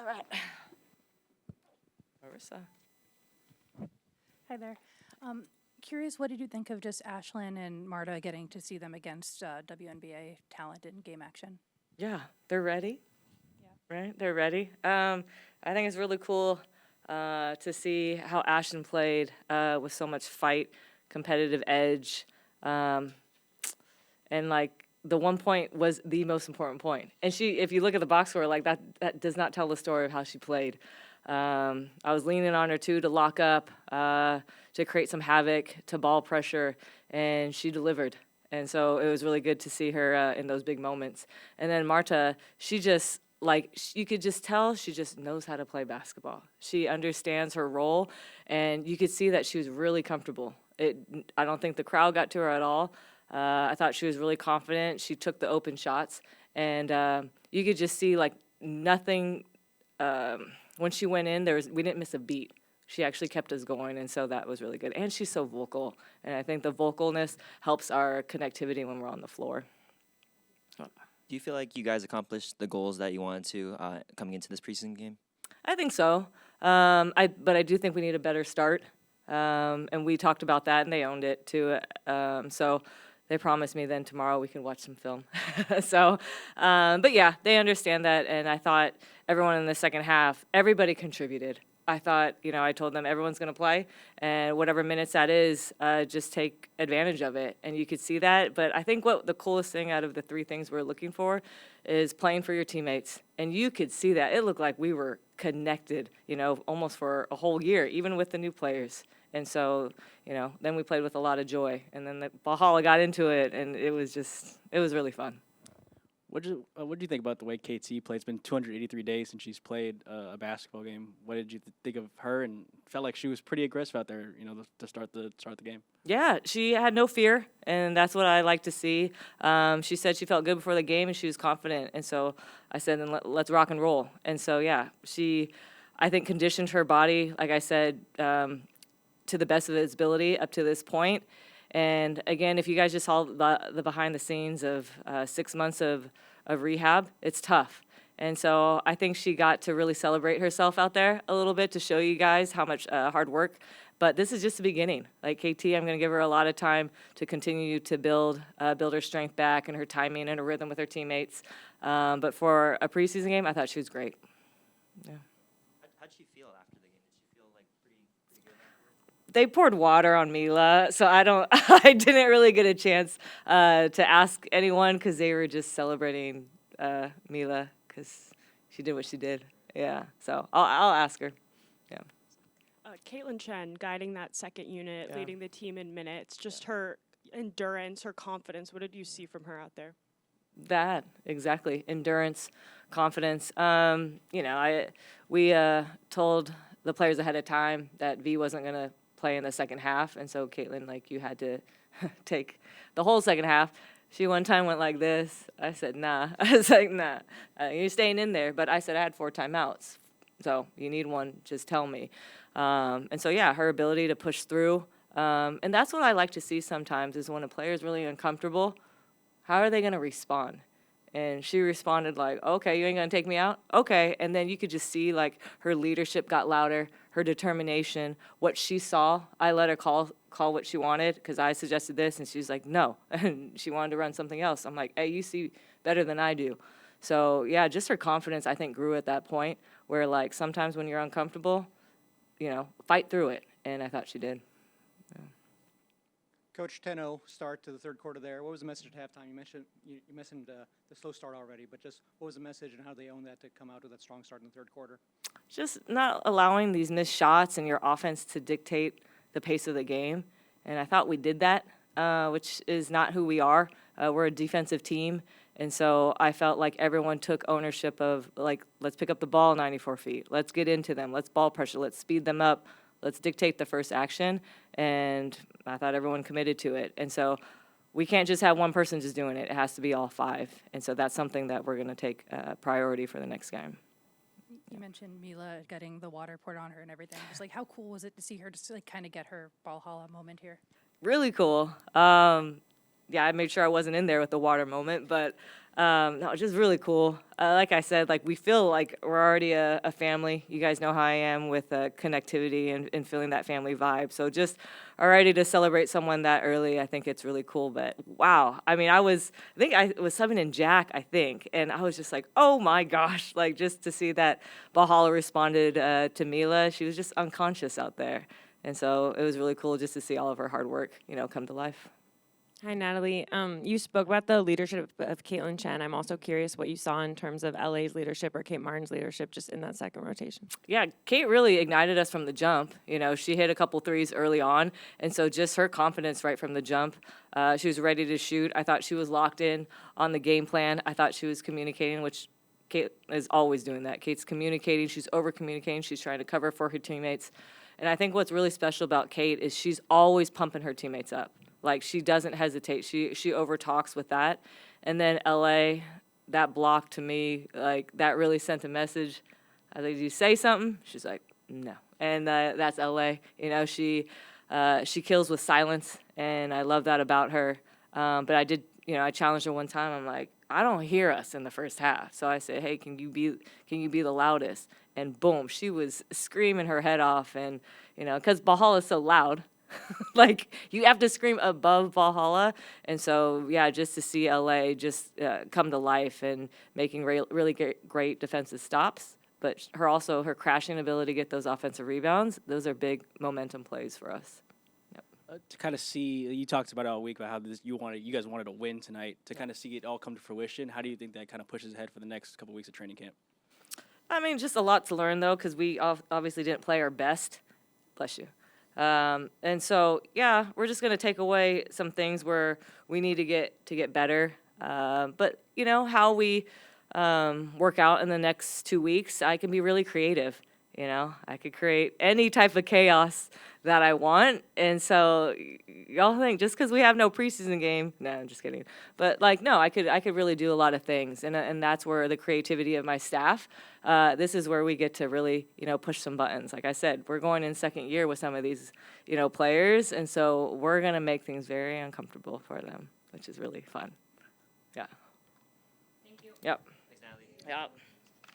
All right. Marissa. Hi there. Curious, what did you think of just Ashlyn and Marta getting to see them against WNBA talent in game action? Yeah, they're ready. Yeah. Right? They're ready. I think it's really cool to see how Ashton played with so much fight, competitive edge, and like the 1 point was the most important point. And she, if you look at the box score, like that does not tell the story of how she played. I was leaning on her too to lock up, to create some havoc, to ball pressure, and she delivered. And so it was really good to see her in those big moments. And then Marta, she just you could just tell she just knows how to play basketball. She understands her role, and you could see that she was really comfortable. I don't think the crowd got to her at all. I thought she was really confident. She took the open shots, and you could just see like nothing. When she went in, we didn't miss a beat. She actually kept us going, and so that was really good. And she's so vocal, and I think the vocalness helps our connectivity when we're on the floor. Do you feel like you guys accomplished the goals that you wanted to coming into this preseason game? I think so. But I do think we need a better start. And we talked about that, and they owned it too. So they promised me then tomorrow we can watch some film. But yeah, they understand that, and I thought everyone in the second half, everybody contributed. I thought, I told them everyone's going to play, and whatever minutes that is, just take advantage of it. And you could see that. But I think what the coolest thing out of the three things we're looking for is playing for your teammates. And you could see that. It looked like we were connected, almost for a whole year, even with the new players. And so, then we played with a lot of joy. And then the Valhalla got into it, and it was really fun. What do you think about the way KT played? It's been 283 days since she's played a basketball game. What did you think of her? And felt like she was pretty aggressive out there, to start the game. Yeah, she had no fear, and that's what I like to see. She said she felt good before the game, and she was confident. And so I said, then let's rock and roll. And so, yeah, she, I think, conditioned her body, like I said, to the best of its ability up to this point. And again, if you guys just saw the behind the scenes of 6 months of rehab, it's tough. And so I think she got to really celebrate herself out there a little bit to show you guys how much hard work. But this is just the beginning. Like KT, I'm going to give her a lot of time to continue to build her strength back and her timing and her rhythm with her teammates. But for a preseason game, I thought she was great. Yeah. How'd she feel after the game? Did she feel like pretty good afterwards? They poured water on Mila, so I didn't really get a chance to ask anyone because they were just celebrating Mila because she did what she did. Yeah, so I'll ask her. Yeah. Caitlyn Chen guiding that second unit, Yeah. leading the team in minutes, just her endurance, her confidence. What did you see from her out there? That, exactly. Endurance, confidence. We told the players ahead of time that V wasn't going to play in the second half, and so Caitlyn, you had to take the whole second half. She one time went like this. I said, nah. I was like, nah, you're staying in there. But I said I had 4 timeouts. So you need one, just tell me. And so, yeah, her ability to push through. And that's what I like to see sometimes is when a player is really uncomfortable, how are they going to respond? And she responded like, okay, you ain't going to take me out? Okay. And then you could just see, her leadership got louder, her determination, what she saw. I let her call what she wanted because I suggested this, and she was like, no. And she wanted to run something else. I'm like, hey, you see better than I do. So, yeah, just her confidence, I think, grew at that point where, sometimes when you're uncomfortable, fight through it. And I thought she did. Coach, 10-0 start to the third quarter there. What was the message at halftime? You mentioned the slow start already, but just what was the message and how they own that to come out with that strong start in the third quarter? Just not allowing these missed shots and your offense to dictate the pace of the game. And I thought we did that, which is not who we are. We're a defensive team. And so I felt like everyone took ownership of, let's pick up the ball 94 feet. Let's get into them. Let's ball pressure. Let's speed them up. Let's dictate the first action. And I thought everyone committed to it. And so we can't just have one person just doing it. It has to be all 5. And so that's something that we're going to take priority for the next game. You mentioned Mila getting the water poured on her and everything. Just how cool was it to see her just kind of get her Valhalla moment here? Really cool. yeah, I made sure I wasn't in there with the water moment, but no, just really cool. Like I said, like we feel like we're already a family. You guys know how I am with connectivity and feeling that family vibe. So just already to celebrate someone that early, I think it's really cool. But wow, I mean, I think I was subbing in Jack, I think, and I was just like, oh my gosh, like just to see that Valhalla responded to Mila. She was just unconscious out there, and so it was really cool just to see all of her hard work, come to life. Hi, Natalie. You spoke about the leadership of Caitlyn Chen. I'm also curious what you saw in terms of LA's leadership or Kate Martin's leadership just in that second rotation. Yeah, Kate really ignited us from the jump. She hit a couple threes early on, and so just her confidence right from the jump. She was ready to shoot. I thought she was locked in on the game plan. I thought she was communicating, which Kate is always doing that. Kate's communicating. She's over-communicating. She's trying to cover for her teammates. And I think what's really special about Kate is she's always pumping her teammates up. Like, she doesn't hesitate. She over-talks with that. And then LA, that block to me, like, that really sent a message. I was like, did you say something? She's like, no. And that's LA. She kills with silence, and I love that about her. But I did, I challenged her one time. I'm like, I don't hear us in the first half. So I said, hey, can you be the loudest? And boom, she was screaming her head off. And, because Valhalla is so loud. Like, you have to scream above Valhalla. And so, yeah, just to see LA just come to life and making really great defensive stops. But her crashing ability to get those offensive rebounds, those are big momentum plays for us. Yep. To kind of see, you talked about it all week about how you guys wanted to win tonight. To kind of see it all come to fruition, how do you think that kind of pushes ahead for the next couple weeks of training camp? I mean, just a lot to learn, though, because we obviously didn't play our best. Bless you. And so, yeah, we're just going to take away some things where we need to get better. But, how we work out in the next 2 weeks, I can be really creative. I could create any type of chaos that I want. And so y'all think just because we have no preseason game, no, I'm just kidding. But no, I could really do a lot of things. And that's where the creativity of my staff, this is where we get to really, push some buttons. Like I said, we're going in second year with some of these, players. And so we're going to make things very uncomfortable for them, which is really fun. Yeah. Thank you. Yep. Thanks, Natalie. Yep.